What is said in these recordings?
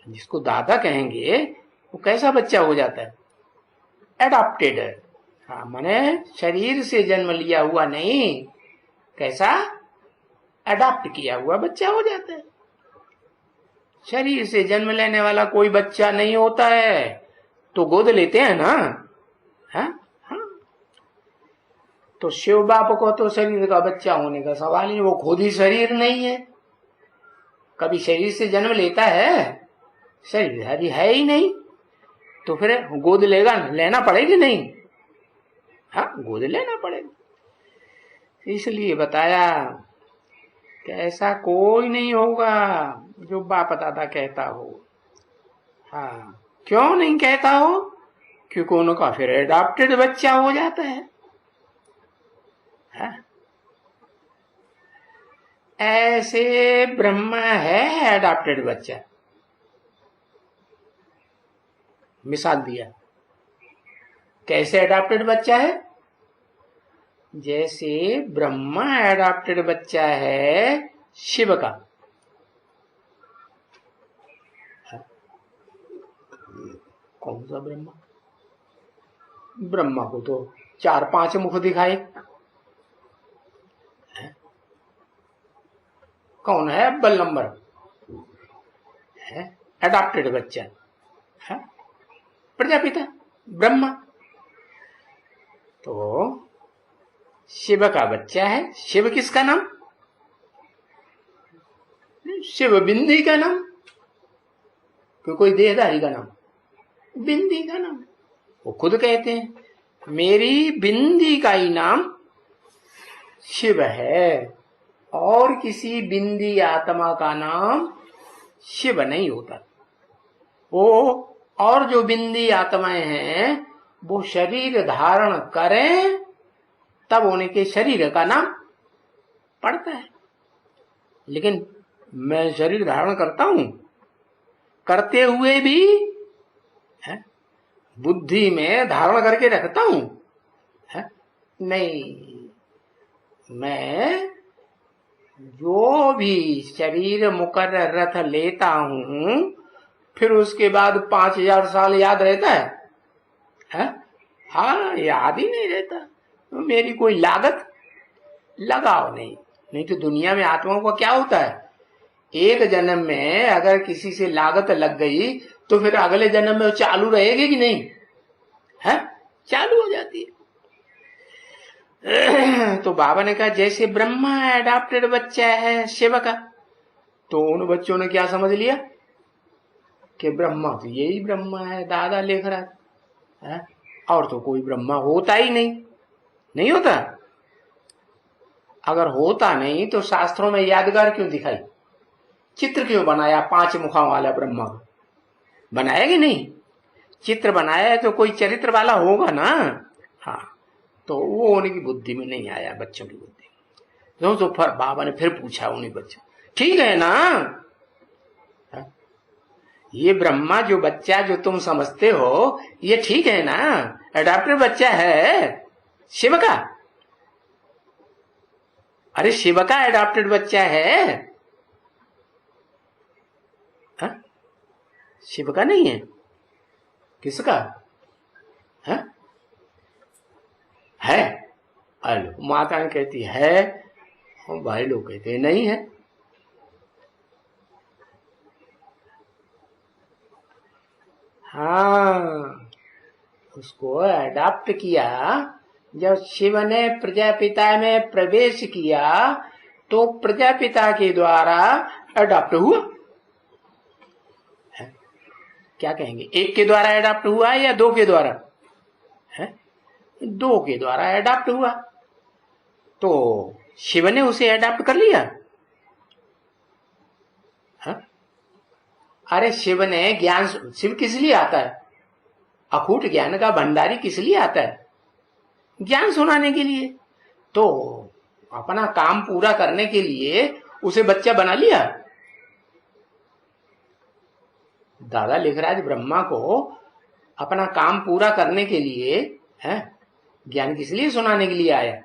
जिसको दादा कहेंगे वो कैसा बच्चा हो जाता है? एडॉप्टेड। हाँ, माने शरीर से जन्म लिया हुआ नहीं, कैसा? अडॉप्ट किया हुआ बच्चा हो जाता है। शरीर से जन्म लेने वाला कोई बच्चा नहीं होता है, तो गोद लेते हैं ना। हाँ हाँ, तो शिव बाप को तो शरीर का बच्चा होने का सवाल ही, वो खुद ही शरीर नहीं है। कभी शरीर से जन्म लेता है? शरीर है ही नहीं, तो फिर गोद लेना पड़ेगी नहीं? हाँ, गोद लेना पड़ेगा। इसलिए बताया कि ऐसा कोई नहीं होगा जो बाप दादा कहता हो। हाँ, क्यों नहीं कहता हो? क्योंकि उनका फिर एडॉप्टेड बच्चा हो जाता है। हाँ? ऐसे ब्रह्मा है एडॉप्टेड बच्चा। मिसाल दिया, कैसे एडॉप्टेड बच्चा है? जैसे ब्रह्मा एडॉप्टेड बच्चा है शिव का। कौन सा ब्रह्मा? ब्रह्मा को तो 4-5 मुख दिखाए। कौन है अव्वल नंबर? है एडॉप्टेड बच्चा है प्रजापिता ब्रह्मा। तो शिव का बच्चा है। शिव किसका नाम? शिव बिंदी का नाम। कोई देहधारी का नाम? बिंदी का नाम। वो खुद कहते हैं मेरी बिंदी का ही नाम शिव है, और किसी बिंदी आत्मा का नाम शिव नहीं होता। वो और जो बिंदी आत्माएं हैं वो शरीर धारण करें तब उनके शरीर का नाम पड़ता है। लेकिन मैं शरीर धारण करता हूं, करते हुए भी है बुद्धि में धारण करके रखता हूं है? नहीं, मैं जो भी शरीर मुकर्रर रथ लेता हूं फिर उसके बाद 5000 साल याद रहता है? हाँ, याद ही नहीं रहता। तो मेरी कोई लागत लगाव नहीं तो दुनिया में आत्माओं का क्या होता है, एक जन्म में अगर किसी से लागत लग गई तो फिर अगले जन्म में वो चालू रहेगी कि नहीं? है, चालू हो जाती है। तो बाबा ने कहा जैसे ब्रह्मा एडॉप्टेड बच्चा है शिव का, तो उन बच्चों ने क्या समझ लिया कि ब्रह्मा तो यही ब्रह्मा है, दादा लिख रहा है, और तो कोई ब्रह्मा होता ही नहीं होता। अगर होता नहीं तो शास्त्रों में यादगार क्यों दिखाई, चित्र क्यों बनाया 5 मुखों वाला ब्रह्मा? बनाया कि नहीं? चित्र बनाया है तो कोई चरित्र वाला होगा ना। हाँ, तो वो उनकी बुद्धि में नहीं आया, बच्चों की बुद्धि में। तो फिर बाबा ने फिर पूछा उन्हीं बच्चों, ठीक है ना, ये ब्रह्मा जो बच्चा जो तुम समझते हो ये ठीक है ना, एडॉप्टेड बच्चा है शिव का? अरे शिव का एडॉप्टेड बच्चा है, हा? शिव का नहीं है, किसका है? हेलो, माता कहती है और भाई लोग कहते नहीं है। हाँ, उसको अडॉप्ट किया। जब शिव ने प्रजापिता में प्रवेश किया तो प्रजापिता के द्वारा अडॉप्ट हुआ। क्या कहेंगे, एक के द्वारा अडॉप्ट हुआ या 2 के द्वारा? 2 के द्वारा अडॉप्ट हुआ। तो शिव ने उसे अडॉप्ट कर लिया। अरे शिव ने ज्ञान, शिव किस लिए आता है? अखूट ज्ञान का भंडारी किस लिए आता है? ज्ञान सुनाने के लिए। तो अपना काम पूरा करने के लिए उसे बच्चा बना लिया। दादा लिखराज ब्रह्मा को अपना काम पूरा करने के लिए ज्ञान किस लिए सुनाने के लिए आया?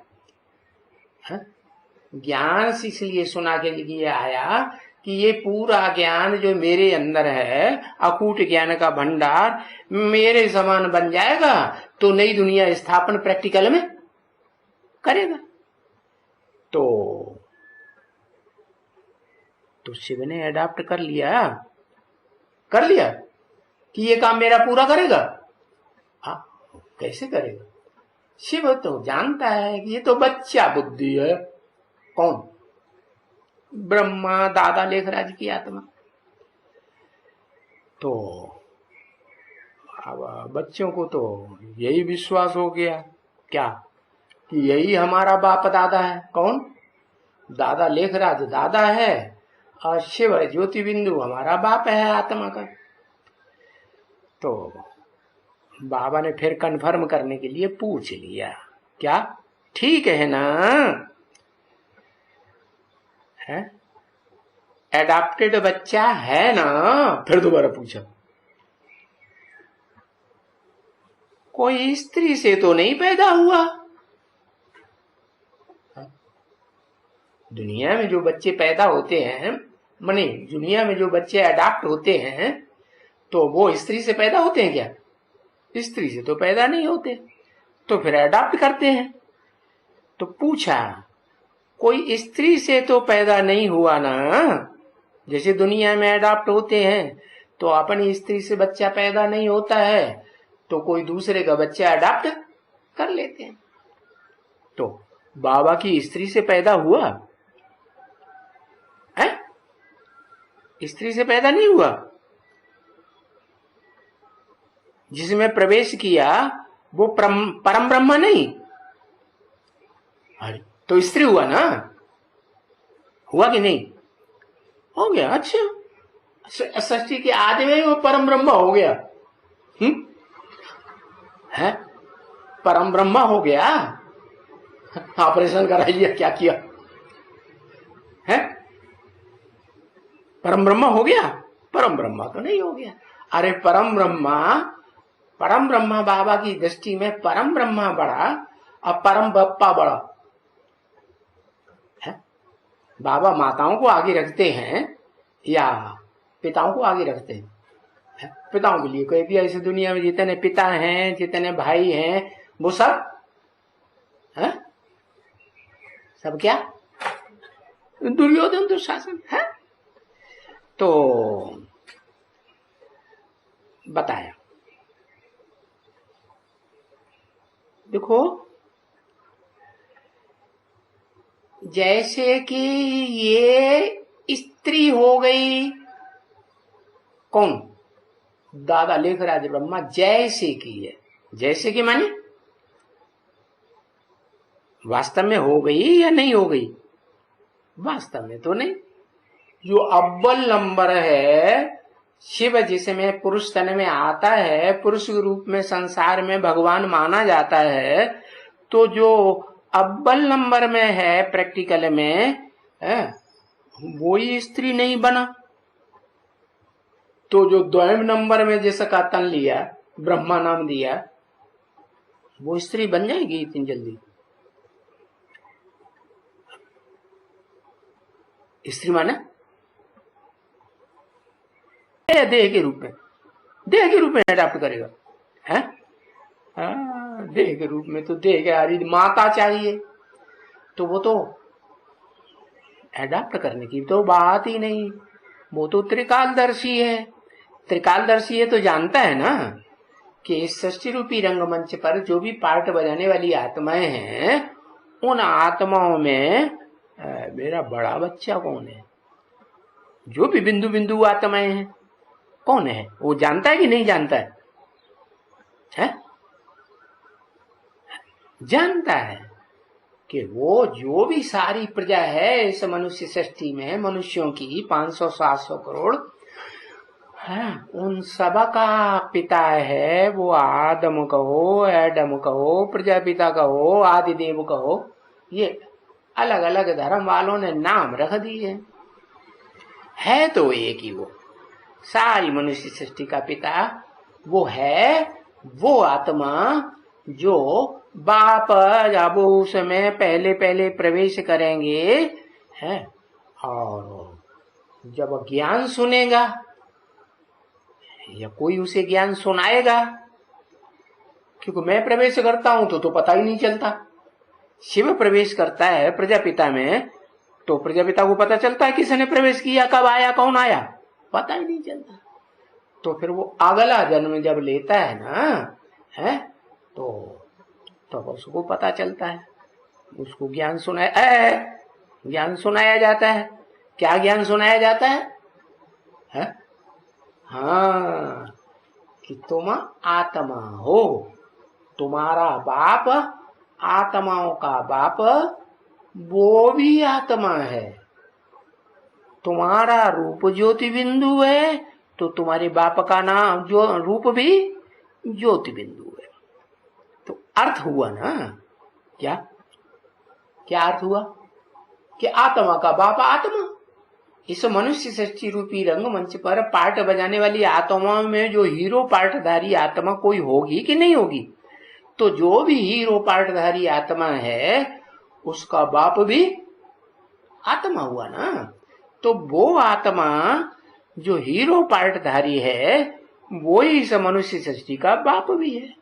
ज्ञान इसलिए सुना के लिए आया कि ये पूरा ज्ञान जो मेरे अंदर है, अकूट ज्ञान का भंडार मेरे समान बन जाएगा तो नई दुनिया स्थापन प्रैक्टिकल में करेगा। तो शिव ने अडॉप्ट कर लिया कि ये काम मेरा पूरा करेगा। कैसे करेगा? शिव तो जानता है कि ये तो बच्चा बुद्धि है। कौन? ब्रह्मा, दादा लेखराज की आत्मा। तो अब बच्चों को तो यही विश्वास हो गया क्या कि यही हमारा बाप दादा है। कौन? दादा लेखराज दादा है और शिव ज्योति बिंदु हमारा बाप है आत्मा का। तो बाबा ने फिर कंफर्म करने के लिए पूछ लिया, क्या ठीक है ना? है एडॉप्टेड बच्चा है ना? फिर दोबारा पूछा, कोई स्त्री से तो नहीं पैदा हुआ? दुनिया में जो बच्चे पैदा होते हैं, माने दुनिया में जो बच्चे अडॉप्ट होते हैं, तो वो स्त्री से पैदा होते हैं क्या? स्त्री से तो पैदा नहीं होते, तो फिर अडॉप्ट करते हैं। तो पूछा, कोई स्त्री से तो पैदा नहीं हुआ ना? जैसे दुनिया में अडॉप्ट होते हैं तो अपनी स्त्री से बच्चा पैदा नहीं होता है, तो कोई दूसरे का बच्चा अडॉप्ट कर लेते हैं। तो बाबा की स्त्री से पैदा हुआ है? स्त्री से पैदा नहीं हुआ। जिसमें प्रवेश किया वो परम ब्रह्म नहीं। अरे तो स्त्री हुआ ना? हुआ कि नहीं? हो गया। अच्छा, सृष्टि के आदि में वो परम ब्रह्म हो गया। है परम ब्रह्म हो गया। ऑपरेशन कराइए, क्या किया है? परम ब्रह्म हो गया? परम ब्रह्म तो नहीं हो गया। अरे परम ब्रह्मा बाबा की दृष्टि में परम ब्रह्मा बड़ा और परम बप्पा बड़ा है। बाबा माताओं को आगे रखते हैं या पिताओं को आगे रखते हैं? पिताओं के लिए कोई भी ऐसी दुनिया में जितने पिता हैं, जितने भाई हैं, वो सब है? सब क्या? दुर्योधन दुशासन है। तो बताया, देखो जैसे कि ये स्त्री हो गई। कौन? दादा लेखराज ब्रह्मा जैसे की है। जैसे कि माने वास्तव में हो गई या नहीं हो गई? वास्तव में तो नहीं। जो अव्वल नंबर है शिव, जिसमें पुरुष तन में आता है, पुरुष के रूप में संसार में भगवान माना जाता है, तो जो अव्वल नंबर में है प्रैक्टिकल में वो ही स्त्री नहीं बना। तो जो द्वैम नंबर में जिसका तन लिया, ब्रह्मा नाम दिया, वो स्त्री बन जाएगी इतनी जल्दी? स्त्री माने देह के रूप में अडॉप्ट करेगा है? देह के रूप में तो देह के आदि माता चाहिए, तो वो तो अडॉप्ट करने की तो बात ही नहीं। वो तो त्रिकालदर्शी है। त्रिकालदर्शी है तो जानता है ना कि इस सृष्टि रूपी रंगमंच पर जो भी पार्ट बजाने वाली आत्माएं हैं, उन आत्माओं में मेरा बड़ा बच्चा कौन है? जो भी बिंदु बिंदु आत्माएं हैं, कौन है? वो जानता है कि नहीं जानता है? जानता है कि वो जो भी सारी प्रजा है इस मनुष्य सृष्टि में, मनुष्यों की 500-700 करोड़ है, उन सब का पिता है वो। आदम कहो, एडम कहो, प्रजापिता कहो, आदिदेव कहो, ये अलग अलग धर्म वालों ने नाम रख दिए, है तो एक ही वो। सारी मनुष्य सृष्टि का पिता वो है, वो आत्मा जो बाप जब उसमें पहले पहले प्रवेश करेंगे है, और जब ज्ञान सुनेगा या कोई उसे ज्ञान सुनाएगा, क्योंकि मैं प्रवेश करता हूं तो पता ही नहीं चलता। शिव प्रवेश करता है प्रजापिता में तो प्रजापिता को पता चलता है किसने प्रवेश किया, कब आया, कौन आया, पता ही नहीं चलता। तो फिर वो अगला जन्म जब लेता है ना, है तो उसको पता चलता है, उसको ज्ञान सुनाया जाता है। क्या ज्ञान सुनाया जाता है? हाँ, कि तुम आत्मा हो, तुम्हारा बाप आत्माओं का बाप वो भी आत्मा है। तुम्हारा रूप ज्योति बिंदु है तो तुम्हारे बाप का नाम जो रूप भी ज्योति बिंदु है। तो अर्थ हुआ ना, क्या क्या अर्थ हुआ कि आत्मा का बाप आत्मा। इस मनुष्य सृष्टि रूपी रंगमंच पर पार्ट बजाने वाली आत्मा में जो हीरो पार्टधारी आत्मा कोई होगी कि नहीं होगी? तो जो भी हीरो पार्टधारी आत्मा है उसका बाप भी आत्मा हुआ ना। तो वो आत्मा जो हीरो पार्टधारी है वो ही इस मनुष्य सृष्टि का बाप भी है।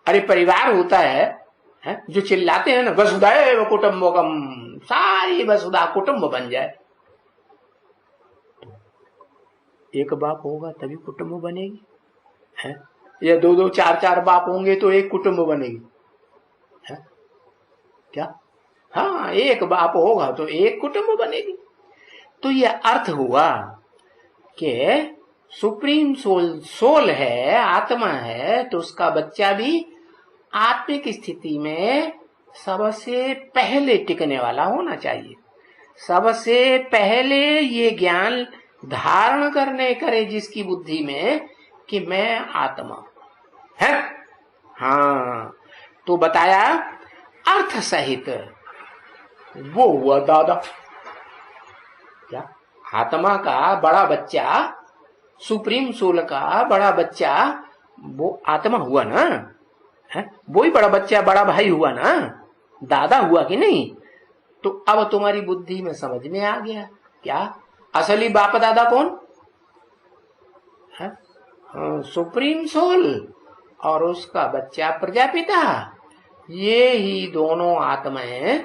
अरे परिवार होता है जो चिल्लाते हैं ना, वसुधैव कुटुंबकम, सारी वसुधा कुटुंब बन जाए। एक बाप होगा तभी कुटुंब बनेगी, है? या दो दो चार चार बाप होंगे तो एक कुटुंब बनेगी, है? क्या? हाँ, एक बाप होगा तो एक कुटुंब बनेगी। तो यह अर्थ हुआ कि सुप्रीम सोल है, आत्मा है, तो उसका बच्चा भी आत्मिक स्थिति में सबसे पहले टिकने वाला होना चाहिए। सबसे पहले ये ज्ञान धारण करे जिसकी बुद्धि में कि मैं आत्मा है। हाँ, तो बताया अर्थ सहित वो हुआ दादा। क्या? आत्मा का बड़ा बच्चा, सुप्रीम सोल का बड़ा बच्चा वो आत्मा हुआ ना, है? वो ही बड़ा बच्चा, बड़ा भाई हुआ ना, दादा हुआ कि नहीं? तो अब तुम्हारी बुद्धि में समझ में आ गया क्या असली बाप दादा कौन है? सुप्रीम सोल और उसका बच्चा प्रजापिता, ये ही दोनों आत्माएं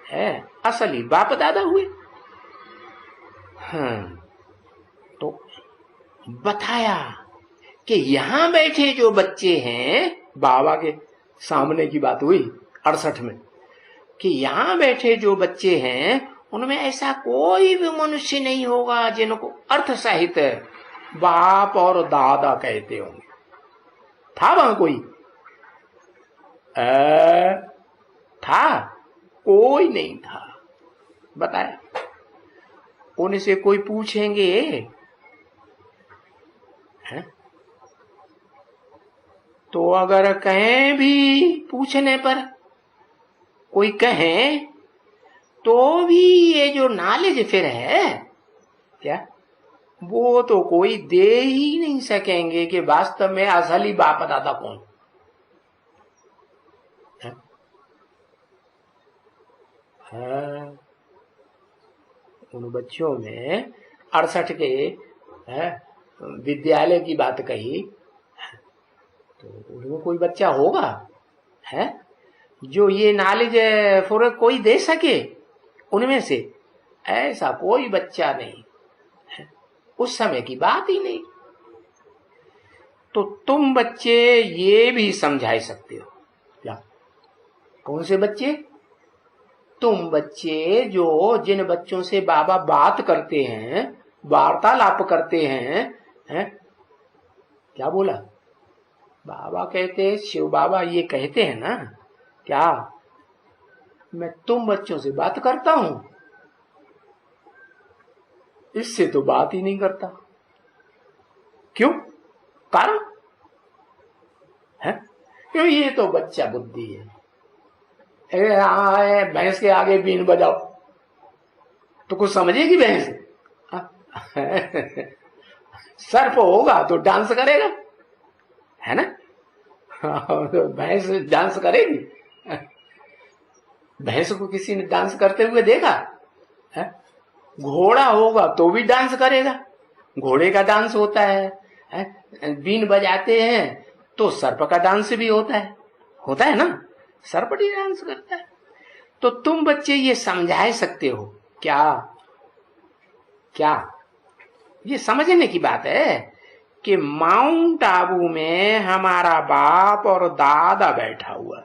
है असली बाप दादा हुए। तो बताया कि यहां बैठे जो बच्चे हैं, बाबा के सामने की बात हुई 68 में, कि यहां बैठे जो बच्चे हैं उनमें ऐसा कोई भी मनुष्य नहीं होगा जिनको अर्थ सहित बाप और दादा कहते होंगे। था वहां कोई? था? कोई नहीं था। बताया। उनसे कोई पूछेंगे है? तो अगर कहें भी, पूछने पर कोई कहे तो भी ये जो नॉलेज फिर है क्या, वो तो कोई दे ही नहीं सकेंगे कि वास्तव में असली बाप दादा कौन है। उन बच्चों में 68 के विद्यालय की बात कही, तो उनमें कोई बच्चा होगा है जो ये नॉलेज फॉर कोई दे सके उनमें से? ऐसा कोई बच्चा नहीं है, उस समय की बात ही नहीं। तो तुम बच्चे ये भी समझाई सकते हो क्या? कौन से बच्चे? तुम बच्चे जो जिन बच्चों से बाबा बात करते हैं, वार्तालाप करते हैं? क्या बोला? बाबा कहते, शिव बाबा ये कहते हैं ना, क्या मैं तुम बच्चों से बात करता हूं? इससे तो बात ही नहीं करता। क्यों? कारण है क्यों? ये तो बच्चा बुद्धि है। भैंस के आगे बीन बजाओ तो कुछ समझेगी भैंस? सर्प होगा तो डांस करेगा, है ना? भैंस डांस करेगी? भैंस को किसी ने डांस करते हुए देखा है? घोड़ा होगा तो भी डांस करेगा, घोड़े का डांस होता है। बीन बजाते हैं तो सर्प का डांस भी होता है ना, सर्प भी डांस करता है। तो तुम बच्चे ये समझा सकते हो क्या? क्या ये समझने की बात है कि माउंट आबू में हमारा बाप और दादा बैठा हुआ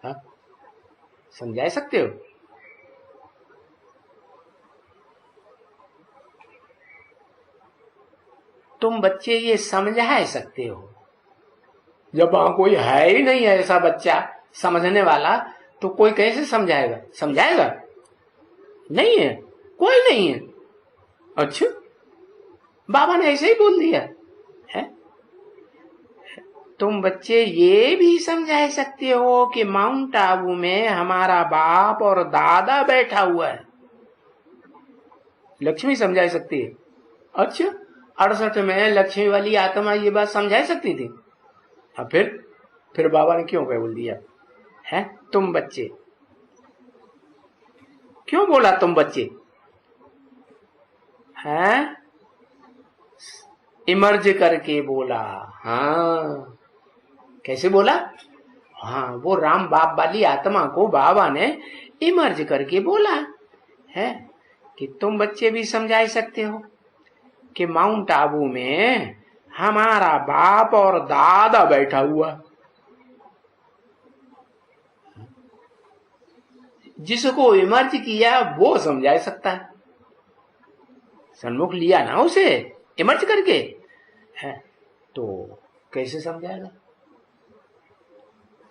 है। समझा सकते हो? तुम बच्चे ये समझा सकते हो? जब वहां कोई है ही नहीं ऐसा बच्चा समझने वाला, तो कोई कैसे समझाएगा? समझाएगा? नहीं है, कोई नहीं है। अच्छा, बाबा ने ऐसे ही बोल दिया है। तुम बच्चे ये भी समझा सकते हो कि माउंट आबू में हमारा बाप और दादा बैठा हुआ है। लक्ष्मी समझा सकती है। अच्छा, 68 में लक्ष्मी वाली आत्मा ये बात समझा सकती थी? हाँ, फिर बाबा ने क्यों बोल दिया है? तुम बच्चे क्यों बोला? तुम बच्चे हैं, इमर्ज करके बोला। हाँ, कैसे बोला? हाँ, वो राम बाप वाली आत्मा को बाबा ने इमर्ज करके बोला है कि तुम बच्चे भी समझा सकते हो कि माउंट आबू में हमारा बाप और दादा बैठा हुआ। जिसको इमर्ज किया वो समझा सकता है। सन्मुख लिया ना उसे इमर्ज करके है, तो कैसे समझाएगा?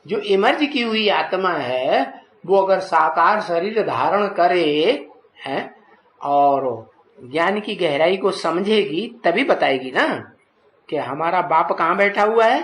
जो इमर्ज की हुई आत्मा है वो अगर साकार शरीर धारण करे है और ज्ञान की गहराई को समझेगी तभी बताएगी ना कि हमारा बाप कहाँ बैठा हुआ है।